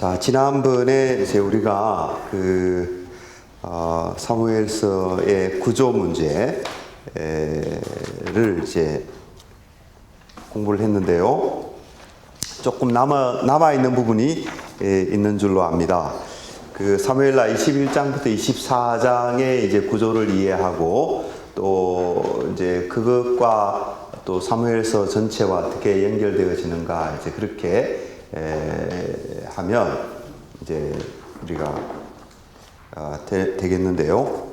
자, 지난번에 이제 우리가 사무엘서의 구조 문제를 이제 공부를 했는데요. 조금 남아있는 부분이 있는 줄로 압니다. 사무엘하 21장부터 24장의 이제 구조를 이해하고 또 이제 그것과 또 사무엘서 전체와 어떻게 연결되어지는가 이제 그렇게 하면 이제 우리가 되겠는데요.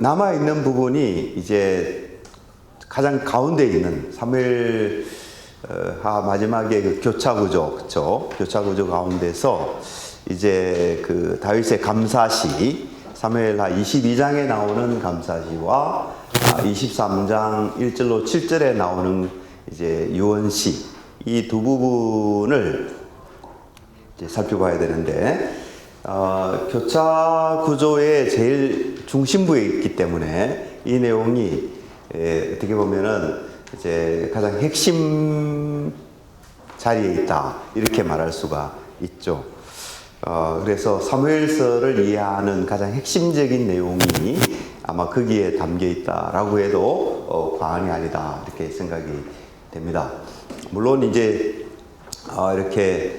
남아 있는 부분이 이제 가장 가운데 있는 사무엘하 마지막에 교차 구조, 그렇죠? 교차 구조 가운데서 이제 다윗의 감사시, 사무엘하 22장에 나오는 감사시와 23장 1절로 7절에 나오는 이제 유언시, 이 두 부분을 이제 살펴봐야 되는데, 교차 구조의 제일 중심부에 있기 때문에 이 내용이 어떻게 보면은 이제 가장 핵심 자리에 있다, 이렇게 말할 수가 있죠. 그래서 사무엘서를 이해하는 가장 핵심적인 내용이 아마 거기에 담겨 있다라고 해도 과언이 아니다, 이렇게 생각이 됩니다. 물론 이제 이렇게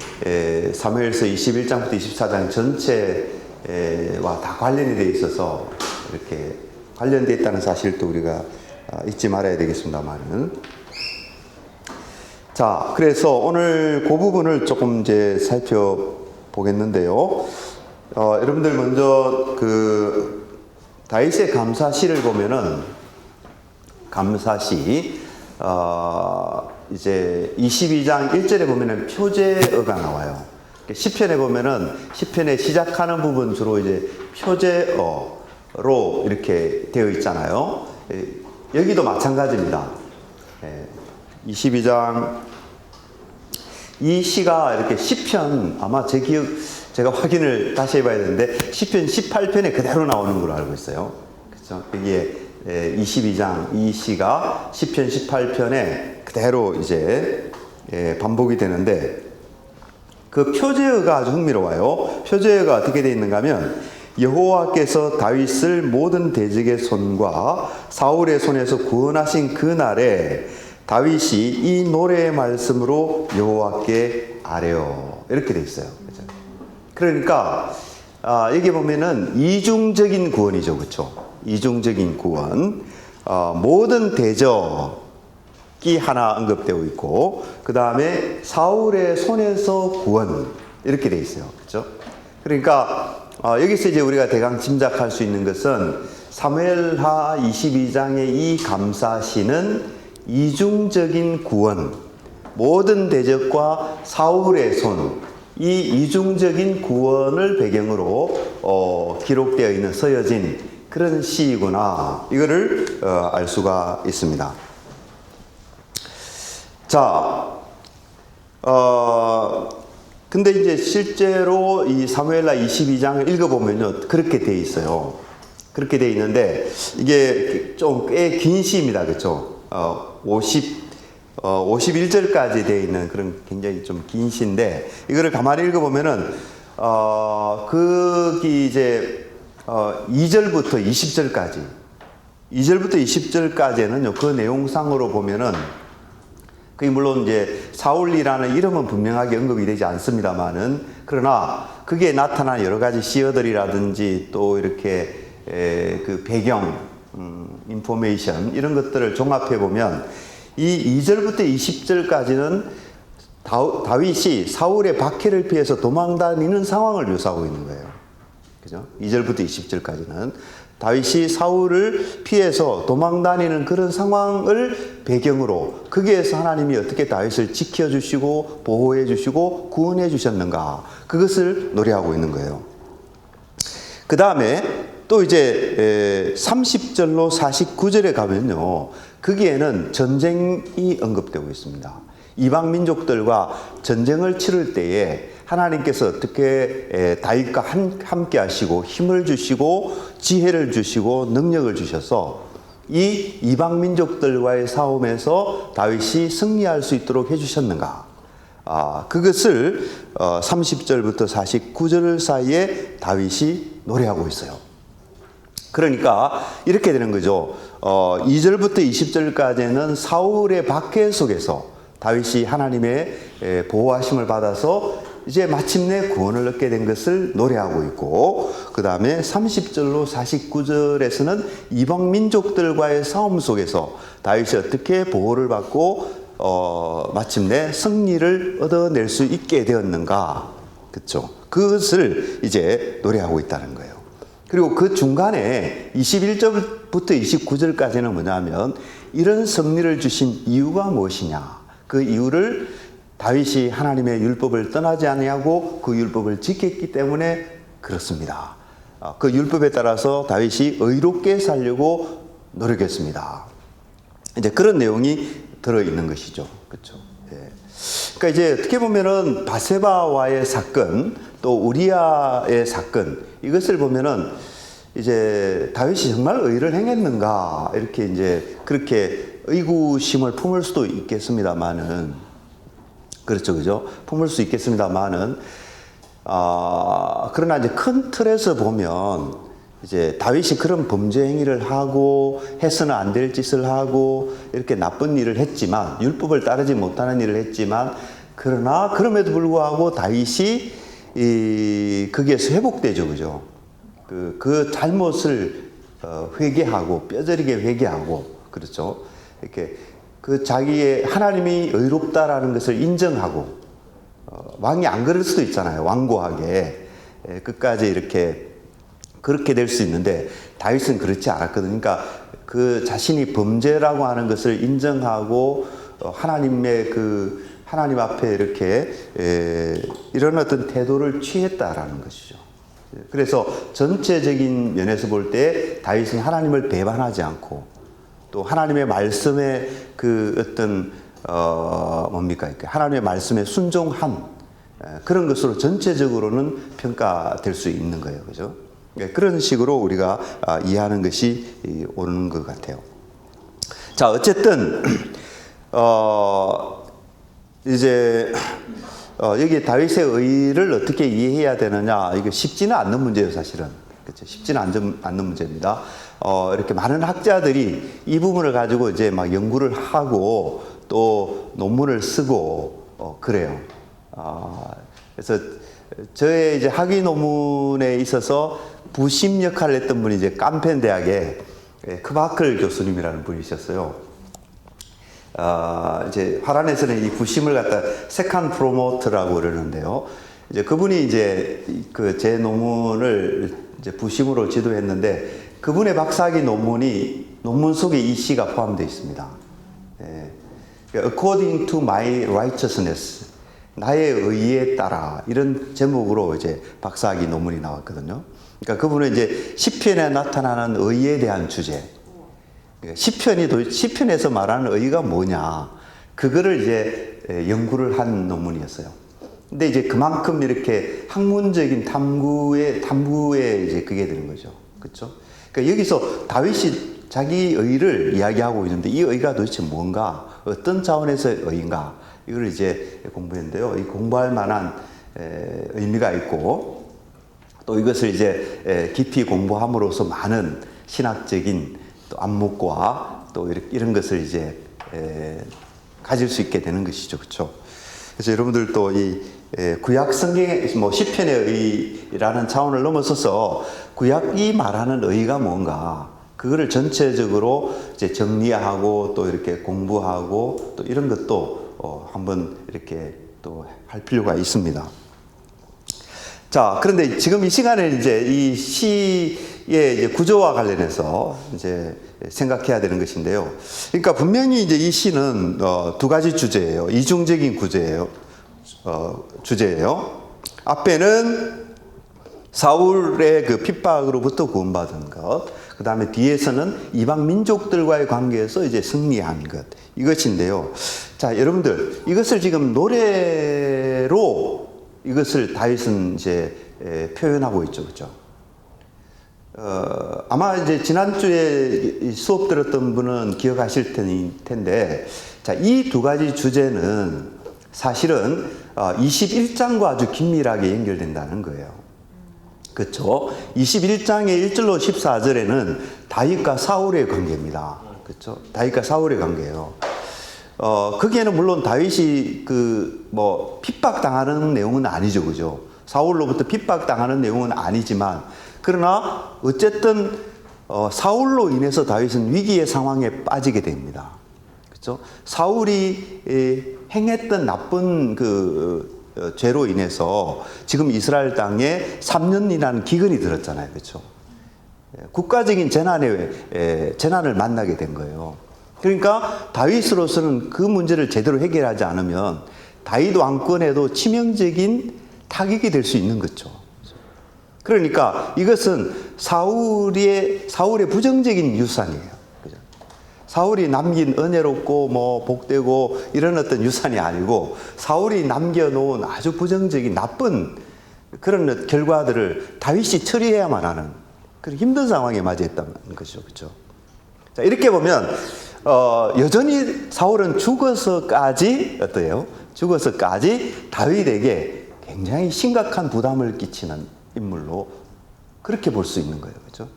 사무엘서 21장부터 24장 전체와 다 관련이 되어 있어서 이렇게 관련되어 있다는 사실도 우리가 잊지 말아야 되겠습니다만은. 자, 그래서 오늘 그 부분을 조금 이제 살펴보겠는데요. 여러분들 먼저 다윗의 감사시를 보면은 감사시 이제 22장 1절에 보면은 표제어가 나와요. 시편에 보면은 시편에 시작하는 부분 주로 이제 표제어로 이렇게 되어 있잖아요. 여기도 마찬가지입니다. 22장 이 시가 이렇게 시편, 아마 제가 확인을 다시 해봐야 되는데 시편 18편에 그대로 나오는 걸로 알고 있어요. 그렇죠? 여기에 22장 이 시가 시편 18편에 그대로 이제 반복이 되는데, 그 표제어가 아주 흥미로워요. 표제어가 어떻게 되어 있는가 하면, 여호와께서 다윗을 모든 대적의 손과 사울의 손에서 구원하신 그날에 다윗이 이 노래의 말씀으로 여호와께 아뢰어, 이렇게 되어 있어요. 그렇죠? 그러니까 여기 보면은 이중적인 구원이죠, 그렇죠? 이중적인 구원, 모든 대적이 하나 언급되고 있고, 그 다음에 사울의 손에서 구원, 이렇게 되어 있어요, 그렇죠? 그러니까 여기서 이제 우리가 대강 짐작할 수 있는 것은 사무엘하 22장의 이 감사시는 이중적인 구원, 모든 대적과 사울의 손, 이 이중적인 구원을 배경으로 기록되어 있는, 서여진 그런 시이구나, 이거를 알 수가 있습니다. 자, 근데 이제 실제로 이 사무엘하 22장을 읽어보면요, 그렇게 돼 있어요. 그렇게 돼 있는데, 이게 좀 꽤 긴 시입니다. 그렇죠? 51절까지 되어 있는 그런 굉장히 좀 긴 시인데, 이거를 가만히 읽어보면은, 거기 이제 2절부터 20절까지, 2절부터 20절까지는요, 그 내용상으로 보면은, 그게 물론 이제 사울이라는 이름은 분명하게 언급이 되지 않습니다만은, 그러나 그게 나타난 여러 가지 시어들이라든지 또 이렇게 그 배경, 인포메이션, 이런 것들을 종합해 보면, 이 2절부터 20절까지는 다윗이 사울의 박해를 피해서 도망다니는 상황을 묘사하고 있는 거예요. 그죠? 2절부터 20절까지는 다윗이 사울을 피해서 도망다니는 그런 상황을 배경으로, 거기에서 하나님이 어떻게 다윗을 지켜주시고 보호해주시고 구원해주셨는가, 그것을 노래하고 있는 거예요. 그 다음에 또 이제 30절로 49절에 가면요, 거기에는 전쟁이 언급되고 있습니다. 이방 민족들과 전쟁을 치를 때에 하나님께서 어떻게 다윗과 함께 하시고 힘을 주시고 지혜를 주시고 능력을 주셔서 이 이방 민족들과의 싸움에서 다윗이 승리할 수 있도록 해주셨는가, 그것을 30절부터 49절 사이에 다윗이 노래하고 있어요. 그러니까 이렇게 되는 거죠. 2절부터 20절까지는 사울의 박해 속에서 다윗이 하나님의 보호하심을 받아서 이제 마침내 구원을 얻게 된 것을 노래하고 있고, 그 다음에 30절로 49절에서는 이방 민족들과의 싸움 속에서 다윗이 어떻게 보호를 받고 마침내 승리를 얻어낼 수 있게 되었는가, 그렇죠? 그것을 이제 노래하고 있다는 거예요. 그리고 그 중간에 21절부터 29절까지는 뭐냐면, 이런 승리를 주신 이유가 무엇이냐, 그 이유를 다윗이 하나님의 율법을 떠나지 아니하고 그 율법을 지켰기 때문에 그렇습니다. 그 율법에 따라서 다윗이 의롭게 살려고 노력했습니다. 이제 그런 내용이 들어있는 것이죠. 그렇죠? 예. 그러니까 이제 어떻게 보면은 바세바와의 사건, 또 우리아의 사건, 이것을 보면은 이제 다윗이 정말 의를 행했는가, 이렇게 이제 그렇게 의구심을 품을 수도 있겠습니다만은, 그렇죠, 그죠? 품을 수 있겠습니다만은, 그러나 이제 큰 틀에서 보면, 이제 다윗이 그런 범죄 행위를 하고, 해서는 안 될 짓을 하고, 이렇게 나쁜 일을 했지만, 율법을 따르지 못하는 일을 했지만, 그러나 그럼에도 불구하고 다윗이 거기에서 회복되죠, 그죠? 그 잘못을 회개하고, 뼈저리게 회개하고, 그렇죠? 이렇게 그 자기의 하나님이 의롭다라는 것을 인정하고, 왕이 안 그럴 수도 있잖아요. 완고하게 끝까지 이렇게 그렇게 될 수 있는데, 다윗은 그렇지 않았거든요. 그러니까 그 자신이 범죄라고 하는 것을 인정하고 하나님의 하나님 앞에 이렇게 이런 어떤 태도를 취했다라는 것이죠. 그래서 전체적인 면에서 볼 때 다윗은 하나님을 배반하지 않고, 또 하나님의 말씀에 그 어떤 뭡니까, 하나님의 말씀에 순종한 그런 것으로 전체적으로는 평가될 수 있는 거예요, 그죠? 그런 식으로 우리가 이해하는 것이 옳은 것 같아요. 자, 어쨌든 이제 여기 다윗의 의를 어떻게 이해해야 되느냐, 이게 쉽지는 않는 문제예요, 사실은. 그렇죠? 쉽지는 않는 문제입니다. 이렇게 많은 학자들이 이 부분을 가지고 이제 막 연구를 하고 또 논문을 쓰고 그래요. 그래서 저의 이제 학위 논문에 있어서 부심 역할을 했던 분이 이제 깜펜 대학의 크바클 교수님이라는 분이셨어요. 이제 화란에서는 이 부심을 갖다 세컨 프로모트라고 그러는데요. 이제 그분이 이제 제 논문을 이제 부심으로 지도했는데, 그분의 박사학위 논문 속에 이 시가 포함되어 있습니다. 예. According to my righteousness, 나의 의에 따라, 이런 제목으로 이제 박사학위 논문이 나왔거든요. 그러니까 그분은 이제 시편에 나타나는 의에 대한 주제, 시편에서 말하는 의가 뭐냐, 그거를 이제 연구를 한 논문이었어요. 근데 이제 그만큼 이렇게 학문적인 탐구에 이제 그게 되는 거죠. 그렇죠? 그러니까 여기서 다윗이 자기 의를 이야기하고 있는데, 이 의가 도대체 뭔가, 어떤 차원에서의 의인가, 이걸 이제 공부했는데요. 이 공부할 만한 의미가 있고, 또 이것을 이제 깊이 공부함으로써 많은 신학적인 또 안목과 또 이런 것을 이제 가질 수 있게 되는 것이죠, 그렇죠? 그래서 여러분들 또 이 구약 성경의 뭐 시편의 의라는 차원을 넘어서서 구약이 말하는 의가 뭔가, 그거를 전체적으로 이제 정리하고 또 이렇게 공부하고 또 이런 것도 한번 이렇게 또 할 필요가 있습니다. 자, 그런데 지금 이 시간에 이제 이 시의 이제 구조와 관련해서 이제 생각해야 되는 것인데요. 그러니까 분명히 이제 이 시는 두 가지 주제예요. 이중적인 주제예요. 앞에는 사울의 그 핍박으로부터 구원받은 것, 그 다음에 뒤에서는 이방 민족들과의 관계에서 이제 승리한 것, 이것인데요. 자, 여러분들, 이것을 지금 노래로 이것을 다윗은 이제 표현하고 있죠, 그렇죠? 아마 이제 지난주에 수업 들었던 분은 기억하실 텐데, 자, 이 두 가지 주제는 사실은 21장과 아주 긴밀하게 연결된다는 거예요. 그렇죠? 21장의 1절로 14절에는 다윗과 사울의 관계입니다. 그렇죠? 다윗과 사울의 관계예요. 거기에는 물론 다윗이 핍박당하는 내용은 아니죠. 그죠? 사울로부터 핍박당하는 내용은 아니지만, 그러나 어쨌든 사울로 인해서 다윗은 위기의 상황에 빠지게 됩니다. 그렇죠? 사울이 행했던 나쁜 죄로 인해서 지금 이스라엘 땅에 3년이라는 기근이 들었잖아요. 그렇죠? 국가적인 재난을 만나게 된 거예요. 그러니까 다윗으로서는 그 문제를 제대로 해결하지 않으면 다윗 왕권에도 치명적인 타격이 될 수 있는 거죠. 그러니까 이것은 사울의 부정적인 유산이에요. 그죠? 사울이 남긴 은혜롭고 복되고 이런 어떤 유산이 아니고 사울이 남겨놓은 아주 부정적인 나쁜 그런 결과들을 다윗이 처리해야만 하는 그런 힘든 상황에 맞이했다는 것이죠. 그렇죠? 자, 이렇게 보면 여전히 사울은 죽어서까지 다윗에게 굉장히 심각한 부담을 끼치는 인물로 그렇게 볼 수 있는 거예요. 그렇죠?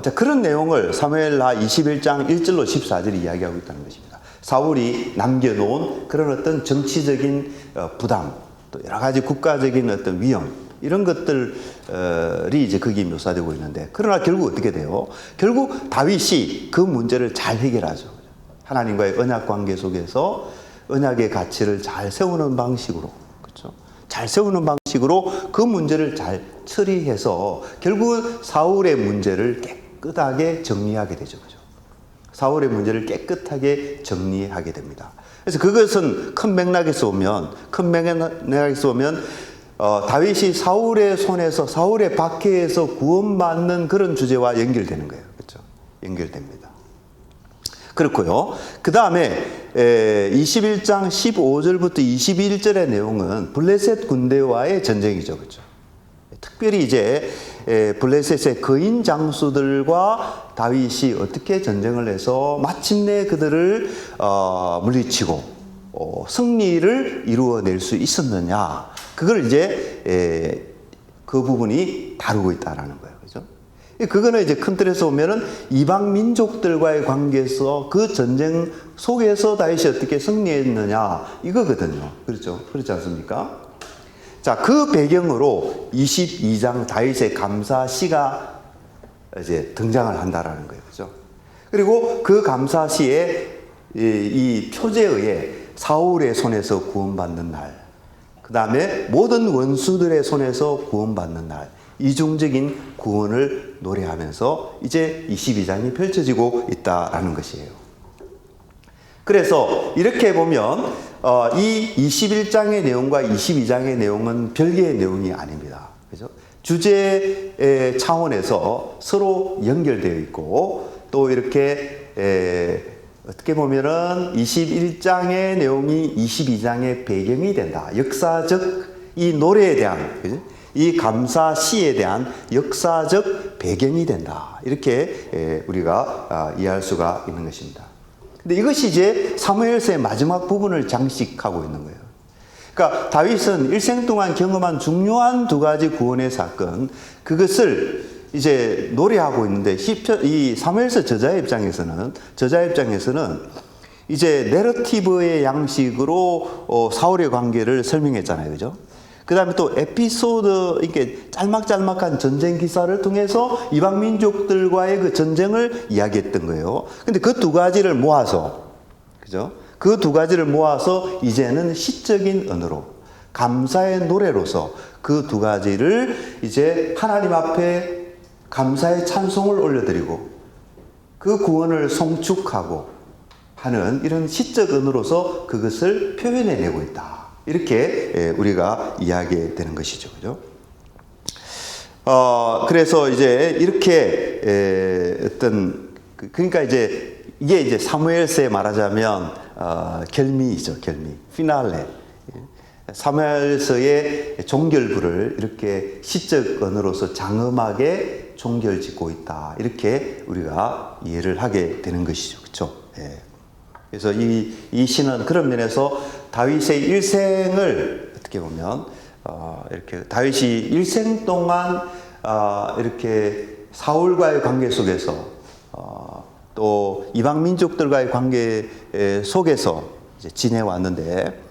자, 그런 내용을 사무엘하 21장 1절로 14절이 이야기하고 있다는 것입니다. 사울이 남겨놓은 그런 어떤 정치적인 부담, 또 여러 가지 국가적인 어떤 위험, 이런 것들이 이제 거기 묘사되고 있는데, 그러나 결국 어떻게 돼요? 결국 다윗이 그 문제를 잘 해결하죠. 하나님과의 언약 관계 속에서 언약의 가치를 잘 세우는 방식으로, 그렇죠? 잘 세우는 방식으로 그 문제를 잘 처리해서 결국은 사울의 문제를 깨끗하게 정리하게 되죠. 그죠? 사울의 문제를 깨끗하게 정리하게 됩니다. 그래서 그것은 큰 맥락에서 보면 다윗이 사울의 손에서, 사울의 박해에서 구원받는 그런 주제와 연결되는 거예요. 그렇죠? 연결됩니다. 그렇고요. 그 다음에 21장 15절부터 21절의 내용은 블레셋 군대와의 전쟁이죠. 그렇죠? 특별히 이제 블레셋의 거인 장수들과 다윗이 어떻게 전쟁을 해서 마침내 그들을 물리치고 승리를 이루어낼 수 있었느냐, 그걸 이제 그 부분이 다루고 있다라는 거예요. 그죠? 그거는 이제 큰 틀에서 보면은 이방 민족들과의 관계에서 그 전쟁 속에서 다윗이 어떻게 승리했느냐, 이거거든요. 그렇죠? 그렇지 않습니까? 자, 그 배경으로 22장 다윗의 감사시가 이제 등장을 한다라는 거예요. 그죠? 그리고 그 감사시에 이 표제에 의해 사울의 손에서 구원받는 날, 그 다음에 모든 원수들의 손에서 구원받는 날, 이중적인 구원을 노래하면서 이제 22장이 펼쳐지고 있다라는 것이에요. 그래서 이렇게 보면 이 21장의 내용과 22장의 내용은 별개의 내용이 아닙니다. 그죠? 주제의 차원에서 서로 연결되어 있고, 또 이렇게 어떻게 보면은 21장의 내용이 22장의 배경이 된다. 역사적 이 노래에 대한, 그죠? 이 감사 시에 대한 역사적 배경이 된다. 이렇게 우리가 이해할 수가 있는 것입니다. 근데 이것이 이제 사무엘서의 마지막 부분을 장식하고 있는 거예요. 그러니까 다윗은 일생 동안 경험한 중요한 두 가지 구원의 사건, 그것을 이제 노래하고 있는데, 이 사무엘서 저자의 입장에서는 이제 내러티브의 양식으로 사울의 관계를 설명했잖아요. 그죠? 그 다음에 또 에피소드, 이렇게 짤막짤막한 전쟁 기사를 통해서 이방 민족들과의 그 전쟁을 이야기했던 거예요. 근데 그 두 가지를 모아서, 그죠? 그 두 가지를 모아서 이제는 시적인 언어로, 감사의 노래로서 그 두 가지를 이제 하나님 앞에 감사의 찬송을 올려드리고 그 구원을 송축하고 하는 이런 시적 언어로서 그것을 표현해내고 있다. 이렇게 우리가 이야기되는 것이죠. 그죠? 그래서 이제 이렇게 그러니까 이제 이게 이제 사무엘서에 말하자면 결미이죠. 결미. 피날레. 사무엘서의 종결부를 이렇게 시적 언어로서 장엄하게 종결짓고 있다. 이렇게 우리가 이해를 하게 되는 것이죠. 그렇죠? 예. 그래서 이 시는 그런 면에서 다윗의 일생을 어떻게 보면 이렇게 다윗이 일생 동안 이렇게 사울과의 관계 속에서 또 이방 민족들과의 관계 속에서 이제 지내왔는데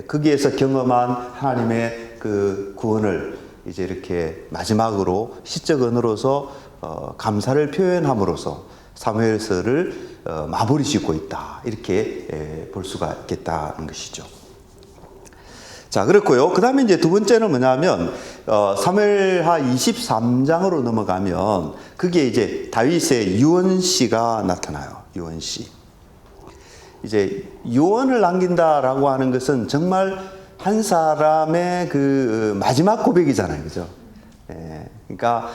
거기에서 경험한 하나님의 그 구원을 이제 이렇게 마지막으로 시적 언어로서 감사를 표현함으로써 사무엘서를 마무리 짓고 있다, 이렇게 볼 수가 있겠다는 것이죠. 자, 그렇고요. 그 다음에 이제 두 번째는 뭐냐면 사무엘하 23장으로 넘어가면 그게 이제 다윗의 유언시가 나타나요. 유언시. 이제 유언을 남긴다라고 하는 것은 정말 한 사람의 그 마지막 고백이잖아요, 그죠? 그러니까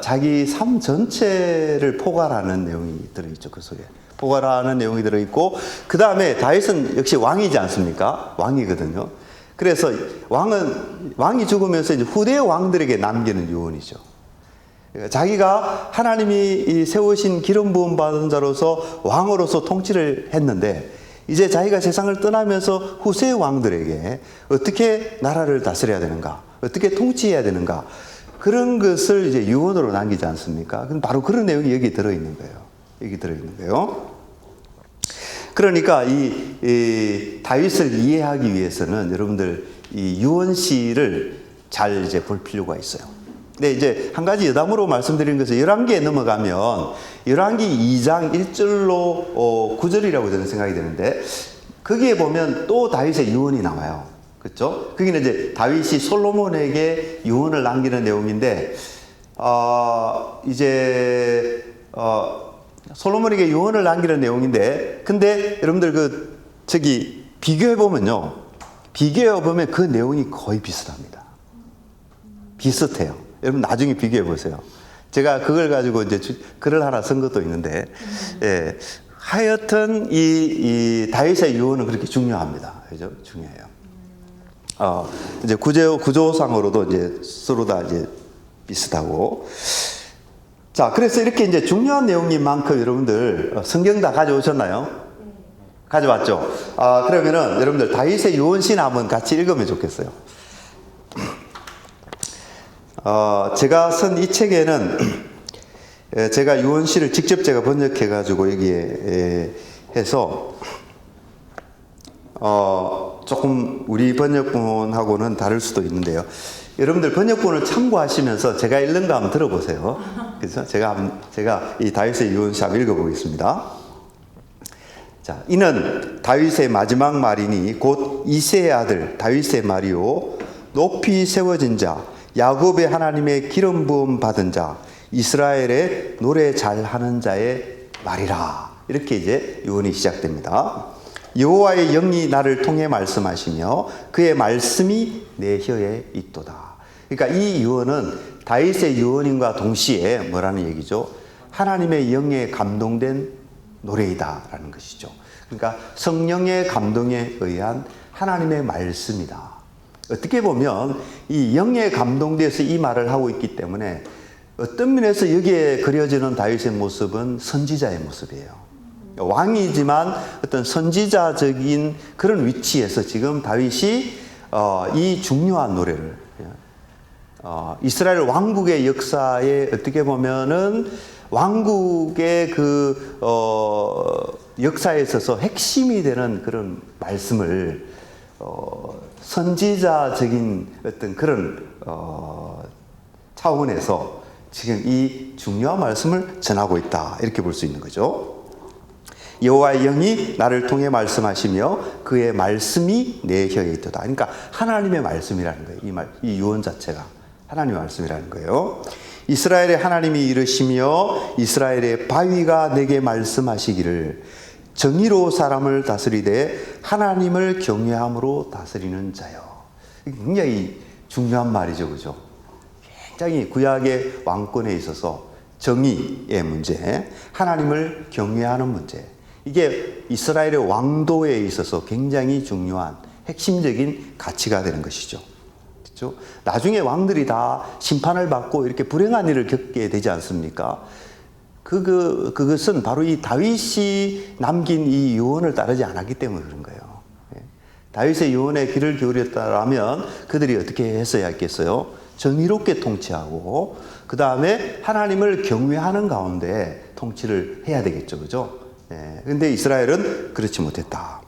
자기 삶 전체를 포괄하는 내용이 들어있죠, 그 속에. 포괄하는 내용이 들어있고, 그 다음에 다윗은 역시 왕이지 않습니까? 왕이거든요. 그래서 왕이 죽으면서 이제 후대 왕들에게 남기는 유언이죠. 자기가 하나님이 세우신 기름 부음 받은 자로서 왕으로서 통치를 했는데, 이제 자기가 세상을 떠나면서 후세 왕들에게 어떻게 나라를 다스려야 되는가, 어떻게 통치해야 되는가, 그런 것을 이제 유언으로 남기지 않습니까? 바로 그런 내용이 여기 들어있는 거예요. 여기 들어있는 거예요. 그러니까 이 다윗을 이해하기 위해서는 여러분들 이 유언시를 잘 이제 볼 필요가 있어요. 근데 이제 한 가지 여담으로 말씀드리는 것은 열왕기에 넘어가면 열왕기 2장 1절로 9절이라고 저는 생각이 되는데, 거기에 보면 또 다윗의 유언이 나와요. 그렇죠? 거기는 이제 다윗이 솔로몬에게 유언을 남기는 내용인데, 솔로몬에게 유언을 남기는 내용인데, 근데 여러분들 비교해보면요. 비교해보면 그 내용이 거의 비슷합니다. 비슷해요. 여러분 나중에 비교해보세요. 제가 그걸 가지고 이제 글을 하나 쓴 것도 있는데, 하여튼 이 다윗의 유언은 그렇게 중요합니다. 그죠? 중요해요. 이제 구조상으로도 이제 서로 다 이제 비슷하고. 자, 그래서 이렇게 이제 중요한 내용인 만큼 여러분들 성경 다 가져오셨나요? 가져왔죠? 그러면은 여러분들 다윗의 유언신 한번 같이 읽으면 좋겠어요. 제가 쓴 이 책에는 제가 유언시를 직접 제가 번역해가지고 여기에 해서 조금 우리 번역본하고는 다를 수도 있는데요. 여러분들 번역본을 참고하시면서 제가 읽는 거 한번 들어보세요. 그래서 제가 이 다윗의 유언시 한번 읽어보겠습니다. 자, 이는 다윗의 마지막 말이니 곧 이새의 아들 다윗의 말이요 높이 세워진 자 야곱의 하나님의 기름 부음 받은 자 이스라엘의 노래 잘하는 자의 말이라. 이렇게 이제 유언이 시작됩니다. 여호와의 영이 나를 통해 말씀하시며 그의 말씀이 내 혀에 있도다. 그러니까 이 유언은 다윗의 유언인과 동시에 뭐라는 얘기죠? 하나님의 영에 감동된 노래이다라는 것이죠. 그러니까 성령의 감동에 의한 하나님의 말씀이다. 어떻게 보면 이 영에 감동돼서 이 말을 하고 있기 때문에 어떤 면에서 여기에 그려지는 다윗의 모습은 선지자의 모습이에요. 왕이지만 어떤 선지자적인 그런 위치에서 지금 다윗이 이 중요한 노래를 이스라엘 왕국의 역사에 어떻게 보면은 왕국의 그 역사에 있어서 핵심이 되는 그런 말씀을 선지자적인 어떤 그런 차원에서 지금 이 중요한 말씀을 전하고 있다, 이렇게 볼 수 있는 거죠. 여호와의 영이 나를 통해 말씀하시며 그의 말씀이 내 혀에 있도다. 그러니까 하나님의 말씀이라는 거예요. 이 유언 자체가 하나님의 말씀이라는 거예요. 이스라엘의 하나님이 이르시며 이스라엘의 바위가 내게 말씀하시기를 정의로 사람을 다스리되 하나님을 경외함으로 다스리는 자요. 굉장히 중요한 말이죠, 그죠? 굉장히 구약의 왕권에 있어서 정의의 문제, 하나님을 경외하는 문제, 이게 이스라엘의 왕도에 있어서 굉장히 중요한 핵심적인 가치가 되는 것이죠. 그렇죠? 나중에 왕들이 다 심판을 받고 이렇게 불행한 일을 겪게 되지 않습니까? 그것은 바로 이 다윗이 남긴 이 유언을 따르지 않았기 때문에 그런 거예요. 다윗의 유언에 귀를 기울였다라면 그들이 어떻게 했어야 했겠어요? 정의롭게 통치하고 그 다음에 하나님을 경외하는 가운데 통치를 해야 되겠죠, 그죠? 근데 이스라엘은 그렇지 못했다.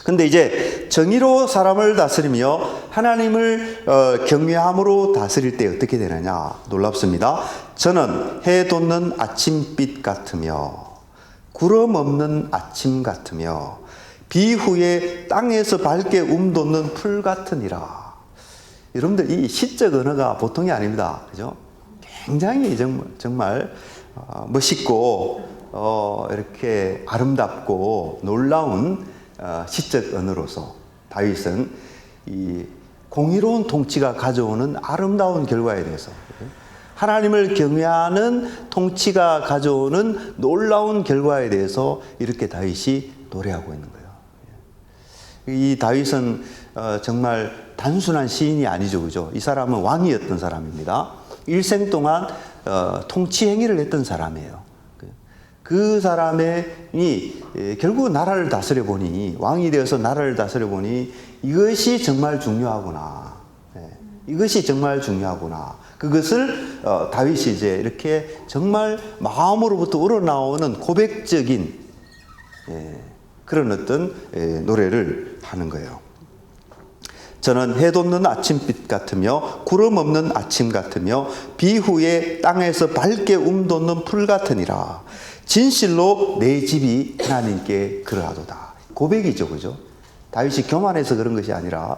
근데 이제 정의로 사람을 다스리며 하나님을 경외함으로 다스릴 때 어떻게 되느냐? 놀랍습니다. 저는 해 돋는 아침빛 같으며 구름 없는 아침 같으며 비 후에 땅에서 밝게 돋는 풀 같으니라. 여러분들 이 시적 언어가 보통이 아닙니다. 그죠? 굉장히 정말 멋있고 이렇게 아름답고 놀라운 시적 언어로서 다윗은 이 공의로운 통치가 가져오는 아름다운 결과에 대해서 하나님을 경외하는 통치가 가져오는 놀라운 결과에 대해서 이렇게 다윗이 노래하고 있는 거예요. 이 다윗은 정말 단순한 시인이 아니죠, 그죠? 이 사람은 왕이었던 사람입니다. 일생 동안 통치 행위를 했던 사람이에요. 그 사람이 결국 나라를 다스려 보니, 왕이 되어서 나라를 다스려 보니 이것이 정말 중요하구나. 이것이 정말 중요하구나. 그것을 다윗이 이제 이렇게 정말 마음으로부터 우러나오는 고백적인 그런 어떤 노래를 하는 거예요. 저는 해 돋는 아침빛 같으며 구름 없는 아침 같으며 비 후에 땅에서 밝게 돋는 풀 같으니라. 진실로 내 집이 하나님께 그러하도다. 고백이죠, 그죠? 다윗이 교만해서 그런 것이 아니라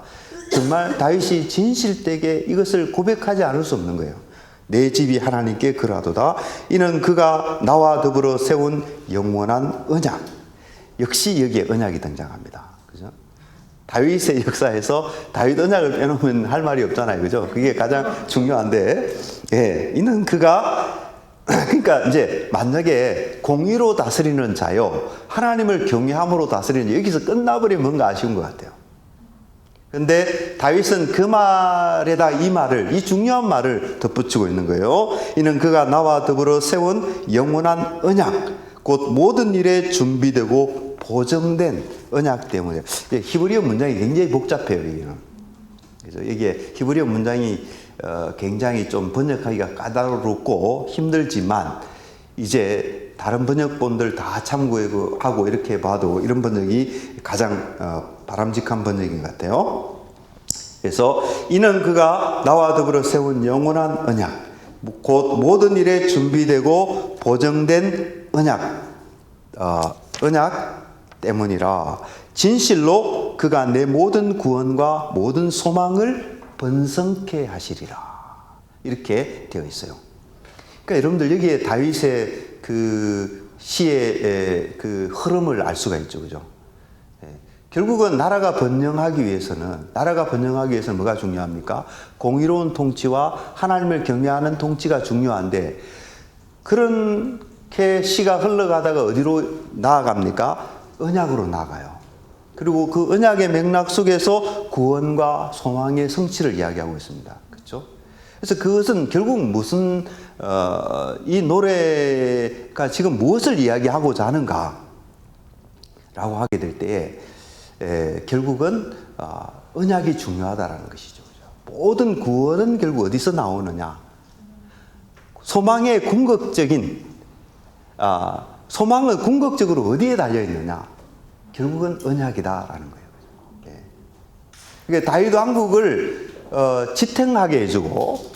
정말 다윗이 진실되게 이것을 고백하지 않을 수 없는 거예요. 내 집이 하나님께 그러하도다. 이는 그가 나와 더불어 세운 영원한 언약. 역시 여기에 언약이 등장합니다. 그죠? 다윗의 역사에서 다윗 언약을 빼놓으면 할 말이 없잖아요. 그죠? 그게 가장 중요한데, 이는 그가 그러니까 이제 만약에 공의로 다스리는 자요, 하나님을 경외함으로 다스리는 자, 여기서 끝나버리면 뭔가 아쉬운 것 같아요. 근데 다윗은 그 말에다 이 말을, 이 중요한 말을 덧붙이고 있는 거예요. 이는 그가 나와 더불어 세운 영원한 언약, 곧 모든 일에 준비되고 보정된 언약 때문에. 히브리어 문장이 굉장히 복잡해요, 여기는. 그래서 이게 히브리어 문장이 굉장히 좀 번역하기가 까다롭고 힘들지만 이제 다른 번역본들 다 참고하고 이렇게 봐도 이런 번역이 가장 바람직한 번역인 것 같아요. 그래서 이는 그가 나와 더불어 세운 영원한 언약, 곧 모든 일에 준비되고 보정된 언약 때문이라. 진실로 그가 내 모든 구원과 모든 소망을 번성케 하시리라. 이렇게 되어 있어요. 그러니까 여러분들 여기에 다윗의 그 시의 그 흐름을 알 수가 있죠, 그죠? 결국은 나라가 번영하기 위해서는 뭐가 중요합니까? 공의로운 통치와 하나님을 경외하는 통치가 중요한데, 그렇게 시가 흘러가다가 어디로 나아갑니까? 언약으로 나아가요. 그리고 그 언약의 맥락 속에서 구원과 소망의 성취를 이야기하고 있습니다. 그렇죠? 그래서 그것은 결국 무슨 이 노래가 지금 무엇을 이야기하고자 하는가 라고 하게 될 때에 결국은 언약이 중요하다라는 것이죠. 모든 구원은 결국 어디서 나오느냐? 소망의 궁극적인 소망은 궁극적으로 어디에 달려 있느냐? 결국은 언약이다라는 거예요. 그러니까 다윗 왕국을 지탱하게 해주고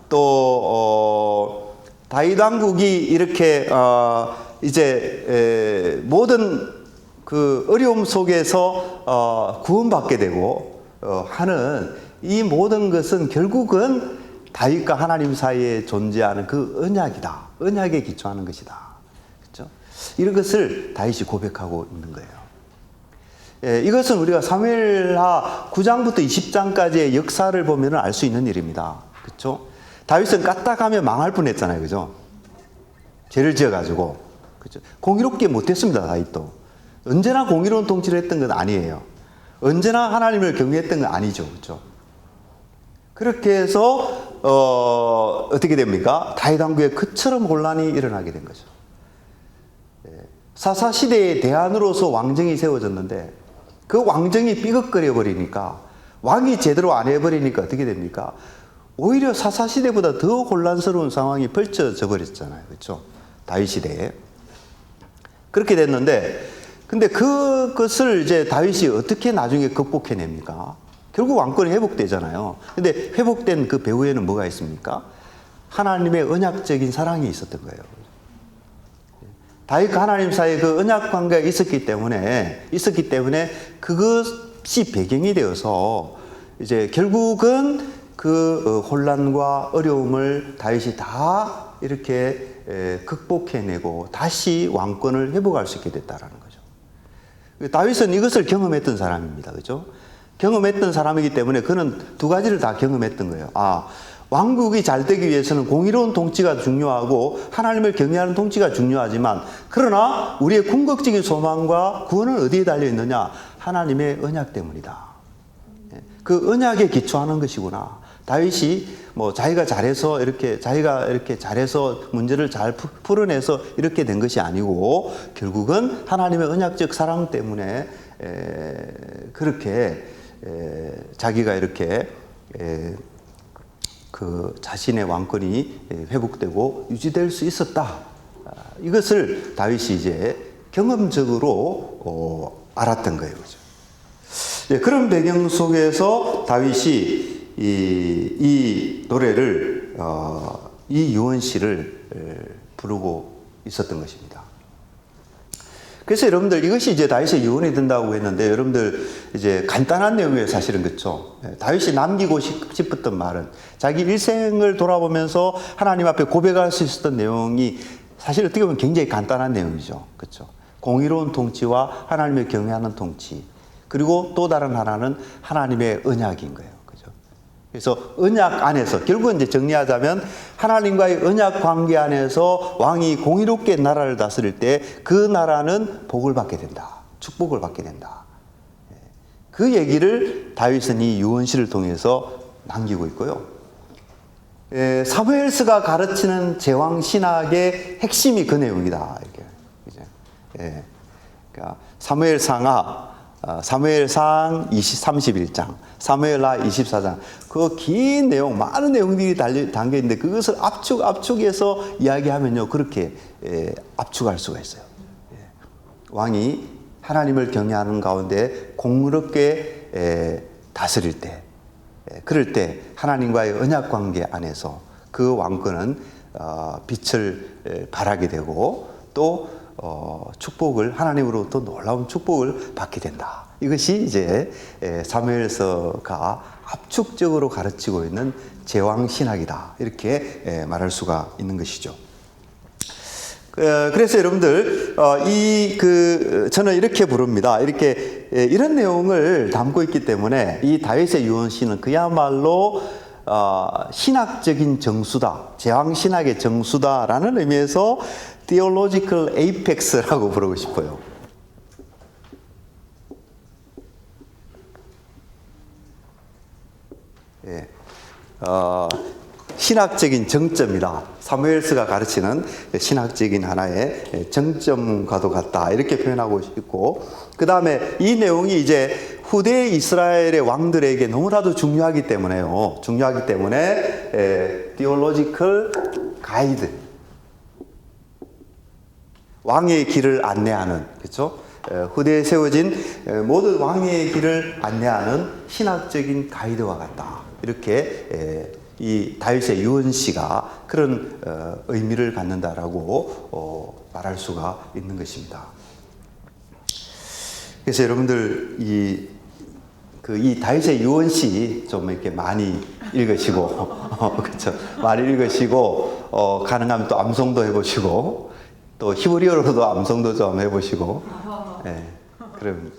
또 다윗 왕국이 이렇게 이제 모든 그 어려움 속에서 구원받게 되고 하는 이 모든 것은 결국은 다윗과 하나님 사이에 존재하는 그 언약이다. 언약에 기초하는 것이다. 그렇죠? 이런 것을 다윗이 고백하고 있는 거예요. 이것은 우리가 사무엘하 9장부터 20장까지의 역사를 보면 알 수 있는 일입니다. 그렇죠? 다윗은 까딱하면 망할 뻔했잖아요, 그죠? 죄를 지어가지고, 그렇죠? 공의롭게 못했습니다, 다윗도. 언제나 공의로운 통치를 했던 건 아니에요. 언제나 하나님을 경외했던 건 아니죠, 그렇죠? 그렇게 해서 어떻게 됩니까? 다윗 왕국에 그처럼 혼란이 일어나게 된 거죠. 사사 시대의 대안으로서 왕정이 세워졌는데 그 왕정이 삐걱거려 버리니까, 왕이 제대로 안 해버리니까 어떻게 됩니까? 오히려 사사시대보다 더 혼란스러운 상황이 펼쳐져 버렸잖아요. 그렇죠? 다윗 시대에. 그렇게 됐는데, 근데 그것을 이제 다윗이 어떻게 나중에 극복해냅니까? 결국 왕권이 회복되잖아요. 근데 회복된 그 배후에는 뭐가 있습니까? 하나님의 언약적인 사랑이 있었던 거예요. 다윗과 하나님 사이에 그 언약 관계가 있었기 때문에 그것이 배경이 되어서 이제 결국은 그 혼란과 어려움을 다윗이 다 이렇게 극복해내고 다시 왕권을 회복할 수 있게 됐다라는 거죠. 다윗은 이것을 경험했던 사람입니다. 그죠? 경험했던 사람이기 때문에 그는 두 가지를 다 경험했던 거예요. 왕국이 잘 되기 위해서는 공의로운 통치가 중요하고 하나님을 경외하는 통치가 중요하지만, 그러나 우리의 궁극적인 소망과 구원은 어디에 달려 있느냐? 하나님의 언약 때문이다. 그 언약에 기초하는 것이구나. 다윗이 자기가 잘해서 문제를 잘 풀어내서 이렇게 된 것이 아니고, 결국은 하나님의 언약적 사랑 때문에 그렇게 자기가 이렇게 그 자신의 왕권이 회복되고 유지될 수 있었다. 이것을 다윗이 이제 경험적으로 알았던 거예요. 그죠? 그런 배경 속에서 다윗이 이 노래를, 이 유언시를 부르고 있었던 것입니다. 그래서 여러분들, 이것이 이제 다윗의 유언이 된다고 했는데, 여러분들 이제 간단한 내용이에요, 사실은. 그렇죠? 다윗이 남기고 싶었던 말은, 자기 일생을 돌아보면서 하나님 앞에 고백할 수 있었던 내용이 사실 어떻게 보면 굉장히 간단한 내용이죠. 그렇죠? 공의로운 통치와 하나님을 경외하는 통치, 그리고 또 다른 하나는 하나님의 언약인 거예요. 그래서 언약 안에서, 결국은 이제 정리하자면 하나님과의 언약 관계 안에서 왕이 공의롭게 나라를 다스릴 때 그 나라는 복을 받게 된다. 축복을 받게 된다. 그 얘기를 다윗은 이 유언시를 통해서 남기고 있고요. 사무엘서가 가르치는 제왕 신학의 핵심이 그 내용이다. 이렇게. 그러니까 사무엘상 31장, 사무엘하 24장, 그 긴 내용, 많은 내용들이 담겨 있는데 그것을 압축해서 이야기하면요, 그렇게 압축할 수가 있어요. 왕이 하나님을 경외하는 가운데 공의롭게 다스릴 때, 그럴 때 하나님과의 언약 관계 안에서 그 왕권은 빛을 발하게 되고, 또 축복을, 하나님으로부터 놀라운 축복을 받게 된다. 이것이 이제 사무엘서가 압축적으로 가르치고 있는 제왕 신학이다. 이렇게 말할 수가 있는 것이죠. 그래서 여러분들, 저는 이렇게 부릅니다. 이런 내용을 담고 있기 때문에 이 다윗의 유언시는 그야말로 신학적인 정수다, 제왕 신학의 정수다라는 의미에서 theological apex라고 부르고 싶어요. 신학적인 정점이다. 사무엘서가 가르치는 신학적인 하나의 정점과도 같다. 이렇게 표현하고 싶고, 그 다음에 이 내용이 이제 후대 이스라엘의 왕들에게 너무나도 중요하기 때문에 theological guide, 왕의 길을 안내하는, 그렇죠? 후대에 세워진 모든 왕의 길을 안내하는 신학적인 가이드와 같다. 이렇게 이 다윗의 유언시가 그런 의미를 갖는다라고 말할 수가 있는 것입니다. 그래서 여러분들 이 다윗의 유언시 좀 이렇게 많이 읽으시고, 그렇죠? 많이 읽으시고, 가능하면 또 암송도 해보시고, 또 히브리어로도 암송도 좀 해보시고, 그럼